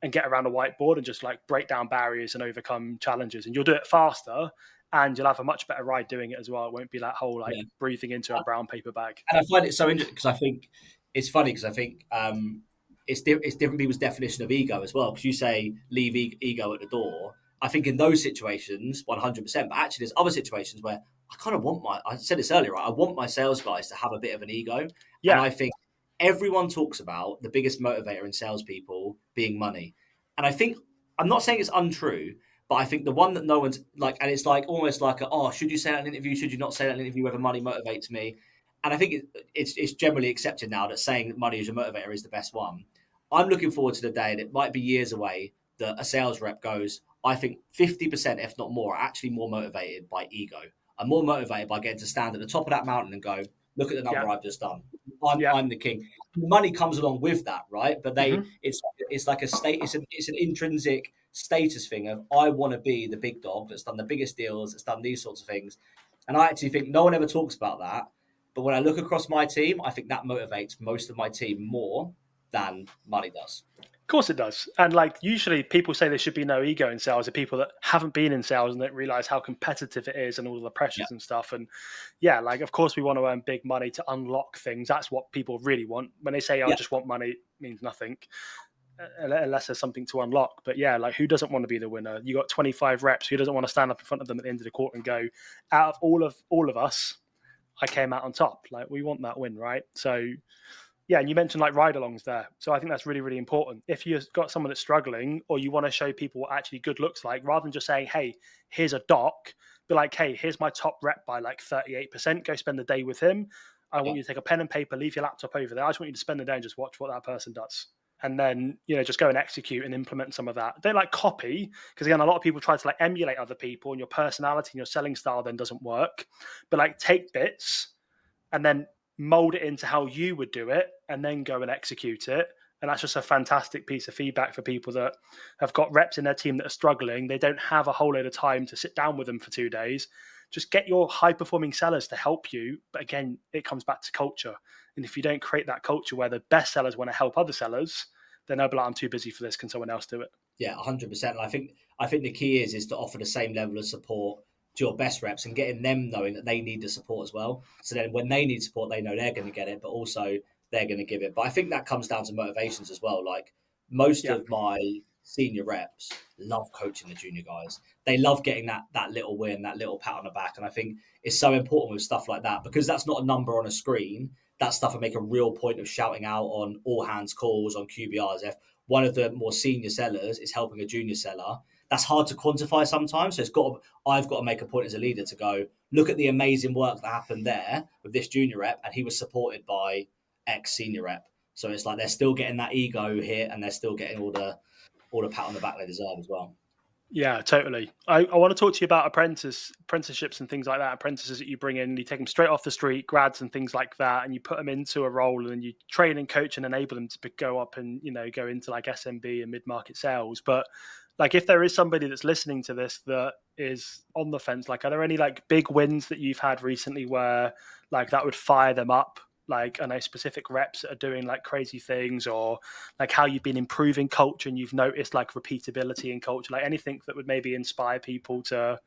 And get around a whiteboard and just like break down barriers and overcome challenges. And you'll do it faster and you'll have a much better ride doing it as well. It won't be that whole like breathing into a brown paper bag. And I find it so interesting because I think it's funny because I think it's different people's definition of ego as well. Because you say leave ego at the door. I think in those situations, 100%. But actually, there's other situations where I kind of want I said this earlier, right? I want my sales guys to have a bit of an ego. Yeah. And I think everyone talks about the biggest motivator in salespeople being money. And I think, I'm not saying it's untrue, but I think the one that no one's like, and it's like almost like, should you say that in an interview? Should you not say that in an interview whether money motivates me? And I think it's generally accepted now that saying that money is your motivator is the best one. I'm looking forward to the day, and it might be years away, that a sales rep goes, I think 50%, if not more, are actually more motivated by ego. I'm more motivated by getting to stand at the top of that mountain and go, look at the number I've just done. I'm the king. Money comes along with that, right? But it's like a state. It's an intrinsic status thing of I want to be the big dog that's done the biggest deals, that's done these sorts of things. And I actually think no one ever talks about that. But when I look across my team, I think that motivates most of my team more than money does. Of course it does. And like usually people say there should be no ego in sales are people that haven't been in sales and don't realize how competitive it is and all the pressures and stuff. And yeah, like of course we want to earn big money to unlock things. That's what people really want. When they say, I just want money, it means nothing unless there's something to unlock. But yeah, like who doesn't want to be the winner? You got 25 reps. Who doesn't want to stand up in front of them at the end of the quarter and go, out of all of us, I came out on top. Like we want that win, right? So yeah, and you mentioned like ride-alongs there. So I think that's really, really important. If you've got someone that's struggling or you want to show people what actually good looks like, rather than just saying, hey, here's a doc, be like, hey, here's my top rep by like 38%. Go spend the day with him. I want you to take a pen and paper, leave your laptop over there. I just want you to spend the day and just watch what that person does. And then, you know, just go and execute and implement some of that. Don't like copy, because again, a lot of people try to like emulate other people and your personality and your selling style then doesn't work. But like take bits and then mold it into how you would do it and then go and execute it. And that's just a fantastic piece of feedback for people that have got reps in their team that are struggling. They don't have a whole load of time to sit down with them for 2 days. Just get your high performing sellers to help you. But again, it comes back to culture. And if you don't create that culture where the best sellers want to help other sellers, then they'll be like, I'm too busy for this. Can someone else do it? Yeah, 100%. And I think the key is to offer the same level of support to your best reps and getting them knowing that they need the support as well. So then when they need support, they know they're going to get it, but also they're going to give it. But I think that comes down to motivations as well. Like most of my senior reps love coaching the junior guys. They love getting that little win, that little pat on the back. And I think it's so important with stuff like that, because that's not a number on a screen. That stuff I make a real point of shouting out on all hands calls, on QBRs. If one of the more senior sellers is helping a junior seller, that's hard to quantify sometimes. So I've got to make a point as a leader to go, look at the amazing work that happened there with this junior rep, and he was supported by X senior rep. So it's like they're still getting that ego hit, and they're still getting all the pat on the back they deserve as well. Yeah, totally. I want to talk to you about apprenticeships and things like that. Apprentices that you bring in, you take them straight off the street, grads and things like that, and you put them into a role, and you train and coach and enable them to go up and, you know, go into like SMB and mid-market sales. But like, if there is somebody that's listening to this that is on the fence, like, are there any like big wins that you've had recently where like that would fire them up? Like, I know specific reps that are doing like crazy things, or like how you've been improving culture and you've noticed like repeatability in culture, like anything that would maybe inspire people to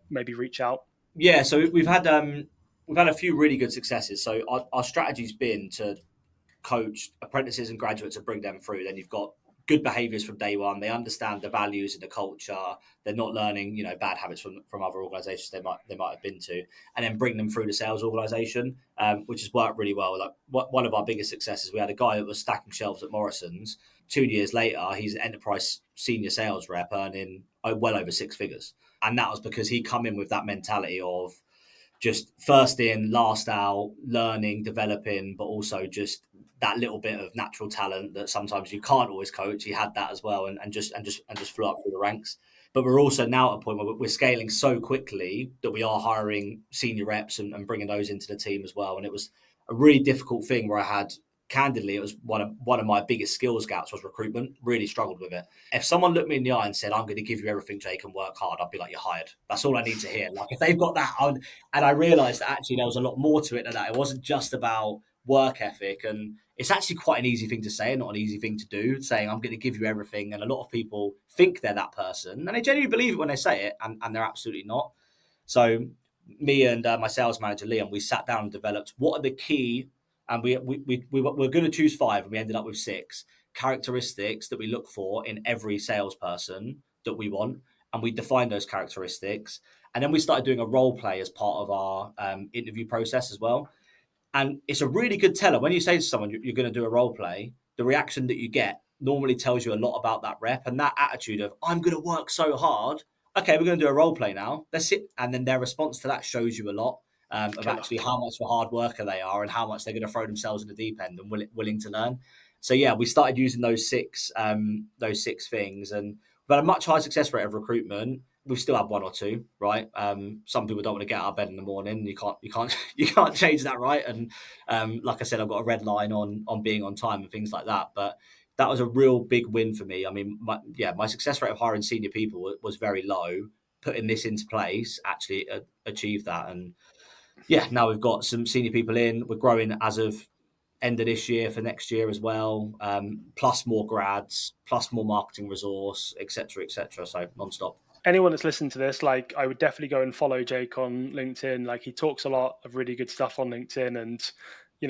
maybe reach out. Yeah, so we've had a few really good successes. So our strategy's been to coach apprentices and graduates and bring them through. Then you've got good behaviors from day one. They understand the values and the culture. They're not learning, bad habits from other organizations they might have been to, and then bring them through the sales organization, which has worked really well. Like one of our biggest successes, we had a guy that was stacking shelves at Morrison's. 2 years later, he's an enterprise senior sales rep earning well over six figures. And that was because he come in with that mentality of just first in, last out, learning, developing, but also just that little bit of natural talent that sometimes you can't always coach. He had that as well, and just flew up through the ranks. But we're also now at a point where we're scaling so quickly that we are hiring senior reps and bringing those into the team as well. And it was a really difficult thing where I had, candidly, it was one of my biggest skills gaps was recruitment. Really struggled with it. If someone looked me in the eye and said, "I'm going to give you everything, Jake, and work hard," I'd be like, "You're hired." That's all I need to hear. Like if they've got that, and I realised that actually there was a lot more to it than that. It wasn't just about work ethic, and it's actually quite an easy thing to say and not an easy thing to do. Saying I'm going to give you everything, and a lot of people think they're that person, and they genuinely believe it when they say it, and they're absolutely not. So me and my sales manager Liam, we sat down and developed what are the key. And we're going to choose 5, and we ended up with 6 characteristics that we look for in every salesperson that we want. And we defined those characteristics. And then we started doing a role play as part of our interview process as well. And it's a really good teller. When you say to someone you're going to do a role play, the reaction that you get normally tells you a lot about that rep, and that attitude of, I'm going to work so hard. Okay, we're going to do a role play now. Let's sit. And then their response to that shows you a lot. Of actually how much of a hard worker they are and how much they're going to throw themselves in the deep end and willing to learn. So yeah, we started using those six things, and we've had a much higher success rate of recruitment. We still have 1 or 2, right? Some people don't want to get out of bed in the morning. You can't change that, right? And like I said, I've got a red line on being on time and things like that. But that was a real big win for me. I mean, my success rate of hiring senior people was very low. Putting this into place actually achieved that. And yeah, now we've got some senior people in. We're growing as of end of this year for next year as well. Plus more grads, plus more marketing resource, etc., etc. So non-stop. Anyone that's listening to this, like, I would definitely go and follow Jake on LinkedIn. Like, he talks a lot of really good stuff on LinkedIn, and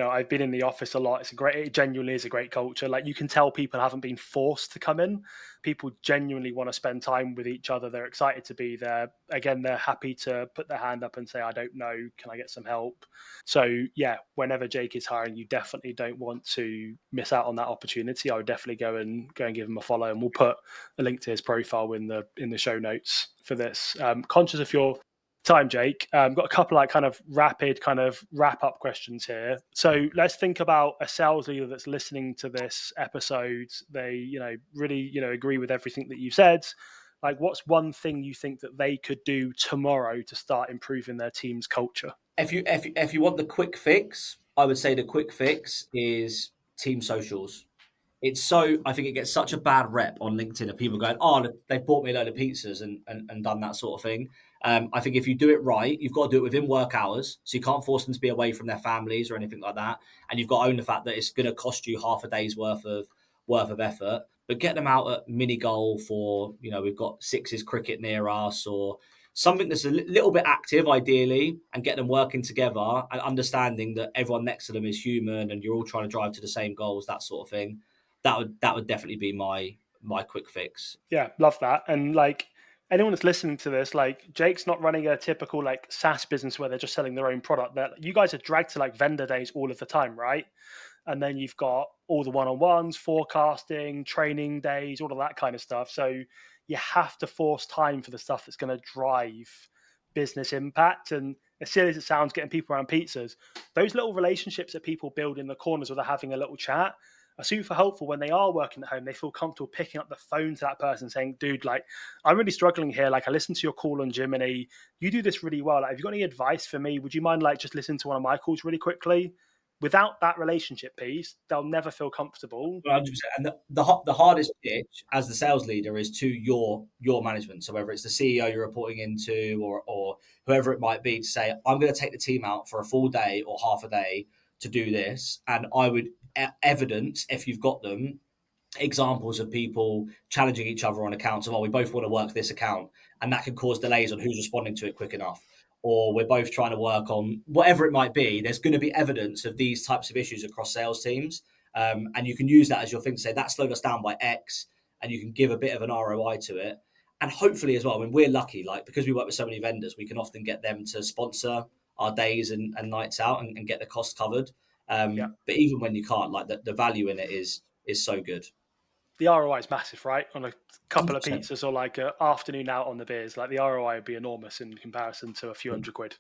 I've been in the office a lot. It genuinely is a great culture. Like, you can tell people haven't been forced to come in. People genuinely want to spend time with each other. They're excited to be there. Again, they're happy to put their hand up and say, I don't know, can I get some help? So yeah, whenever Jake is hiring, you definitely don't want to miss out on that opportunity. I would definitely go and give him a follow, and we'll put a link to his profile in the show notes for this. Conscious of your time, Jake. Got a couple like kind of rapid kind of wrap up questions here. So let's think about a sales leader that's listening to this episode. They, really, agree with everything that you said. Like, what's one thing you think that they could do tomorrow to start improving their team's culture? If you want the quick fix, I would say the quick fix is team socials. I think it gets such a bad rep on LinkedIn of people going, "Oh, they've bought me a load of pizzas and done that sort of thing." I think if you do it right, you've got to do it within work hours. So you can't force them to be away from their families or anything like that. And you've got to own the fact that it's going to cost you half a day's worth of effort. But get them out at mini golf, or we've got sixes cricket near us, or something that's a little bit active, ideally, and get them working together and understanding that everyone next to them is human and you're all trying to drive to the same goals, that sort of thing. That would definitely be my quick fix. Yeah, love that. And like, anyone that's listening to this, like, Jake's not running a typical like SaaS business where they're just selling their own product. That you guys are dragged to like vendor days all of the time, right? And then you've got all the one-on-ones, forecasting, training days, all of that kind of stuff. So you have to force time for the stuff that's going to drive business impact. And as silly as it sounds, getting people around pizzas, those little relationships that people build in the corners where they're having a little chat are super helpful. When they are working at home, they feel comfortable picking up the phone to that person saying, dude, like, I'm really struggling here. Like, I listened to your call on Jiminy. You do this really well. Like, have you got any advice for me? Would you mind like just listening to one of my calls really quickly? Without that relationship piece, they'll never feel comfortable. 100%. And the hardest pitch as the sales leader is to your management. So whether it's the CEO you're reporting into or whoever it might be, to say, I'm going to take the team out for a full day or half a day to do this. And I would evidence, if you've got them, examples of people challenging each other on accounts of, we both want to work this account, and that can cause delays on who's responding to it quick enough. Or we're both trying to work on whatever it might be. There's going to be evidence of these types of issues across sales teams. And you can use that as your thing to say that slowed us down by X, and you can give a bit of an ROI to it. And hopefully as well, I mean, we're lucky, like because we work with so many vendors, we can often get them to sponsor our days and nights out and get the cost covered. But even when you can't, like the value in it is so good. The ROI is massive, right? On a couple 100%. of pizzas or like an afternoon out on the beers, like the ROI would be enormous in comparison to a few £100.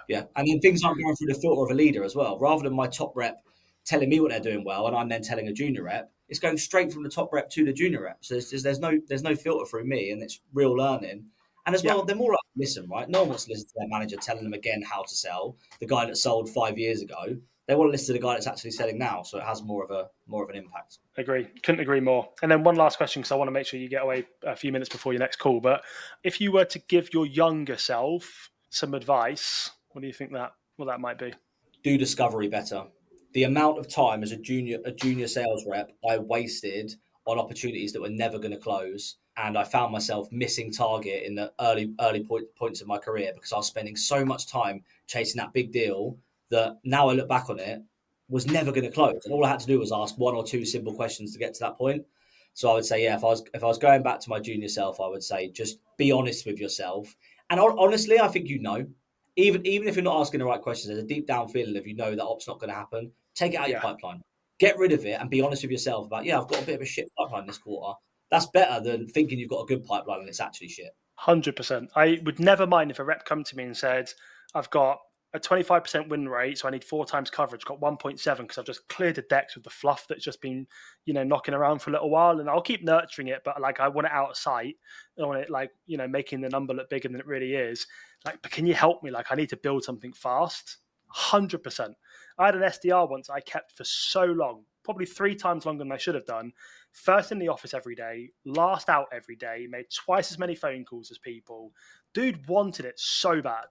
Yeah. And then things aren't going through the filter of a leader as well. Rather than my top rep telling me what they're doing well, and I'm then telling a junior rep, it's going straight from the top rep to the junior rep. So there's no filter through me, and it's real learning. And as well, they're more like listen, right? No one wants to listen to their manager telling them again how to sell. The guy that sold 5 years ago, they want to listen to the guy that's actually selling now. So it has more of an impact. Agree. Couldn't agree more. And then one last question, because I want to make sure you get away a few minutes before your next call. But if you were to give your younger self some advice, what do you think that might be? Do discovery better. The amount of time as a junior sales rep I wasted on opportunities that were never going to close, and I found myself missing target in the early points of my career because I was spending so much time chasing that big deal that now I look back on it was never going to close, and all I had to do was ask one or two simple questions to get to that point. So I would say, if I was going back to my junior self, I would say just be honest with yourself. And honestly, I think even if you're not asking the right questions, there's a deep down feeling of that op's not going to happen. Take it out of your pipeline. Get rid of it and be honest with yourself about, I've got a bit of a shit pipeline this quarter. That's better than thinking you've got a good pipeline and it's actually shit. 100%. I would never mind if a rep come to me and said, I've got a 25% win rate, so I need 4 times coverage, got 1.7 because I've just cleared the decks with the fluff that's just been, knocking around for a little while, and I'll keep nurturing it, but like I want it out of sight. I want it making the number look bigger than it really is. Like, but can you help me? Like, I need to build something fast. 100%. I had an SDR once I kept for so long, probably 3 times longer than I should have done. First in the office every day, last out every day, made twice as many phone calls as people. Dude wanted it so bad.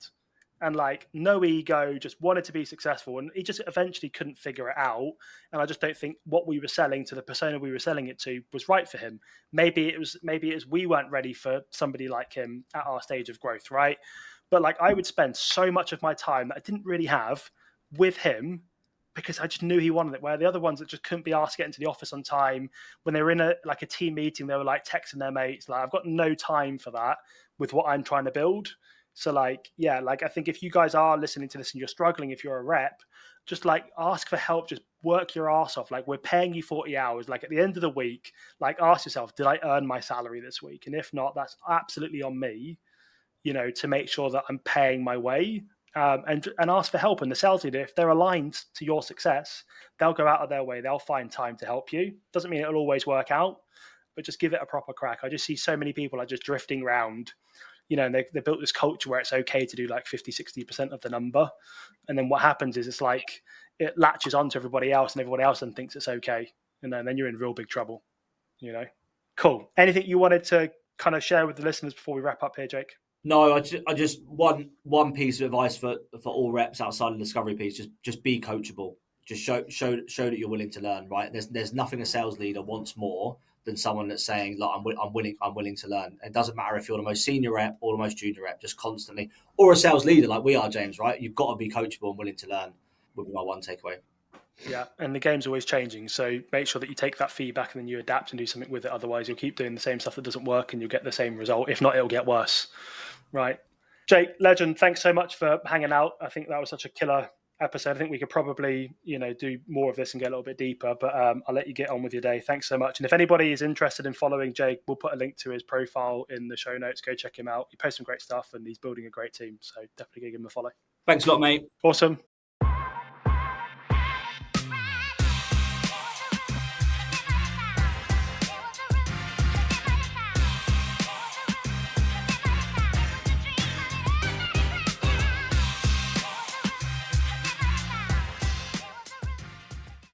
And like no ego, just wanted to be successful. And he just eventually couldn't figure it out. And I just don't think what we were selling to the persona we were selling it to was right for him. Maybe it was we weren't ready for somebody like him at our stage of growth, right? But like I would spend so much of my time that I didn't really have with him because I just knew he wanted it. Where the other ones that just couldn't be asked to get into the office on time, when they were in a team meeting, they were like texting their mates. Like I've got no time for that with what I'm trying to build. So I think if you guys are listening to this and you're struggling, if you're a rep, just like ask for help, just work your ass off. Like we're paying you 40 hours. Like at the end of the week, like ask yourself, did I earn my salary this week? And if not, that's absolutely on me, to make sure that I'm paying my way. And ask for help. And the sales leader, if they're aligned to your success, they'll go out of their way. They'll find time to help you. Doesn't mean it'll always work out, but just give it a proper crack. I just see so many people are just drifting around, and they built this culture where it's okay to do like 50, 60% of the number. And then what happens is it's like it latches onto everybody else and everybody else then thinks it's okay. And then you're in real big trouble, Cool. Anything you wanted to kind of share with the listeners before we wrap up here, Jake? No, I just one piece of advice for all reps outside of the discovery piece. Just be coachable. Just show that you're willing to learn. Right? There's nothing a sales leader wants more than someone that's saying, "Look, I'm willing to learn." It doesn't matter if you're the most senior rep or the most junior rep. Just constantly, or a sales leader like we are, James. Right? You've got to be coachable and willing to learn. Would be my one takeaway. Yeah, and the game's always changing, so make sure that you take that feedback and then you adapt and do something with it. Otherwise, you'll keep doing the same stuff that doesn't work and you'll get the same result. If not, it'll get worse. Right. Jake, legend, thanks so much for hanging out. I think that was such a killer episode. I think we could probably, do more of this and get a little bit deeper, but I'll let you get on with your day. Thanks so much. And if anybody is interested in following Jake, we'll put a link to his profile in the show notes. Go check him out. He posts some great stuff and he's building a great team. So definitely give him a follow. Thanks a lot, mate. Awesome.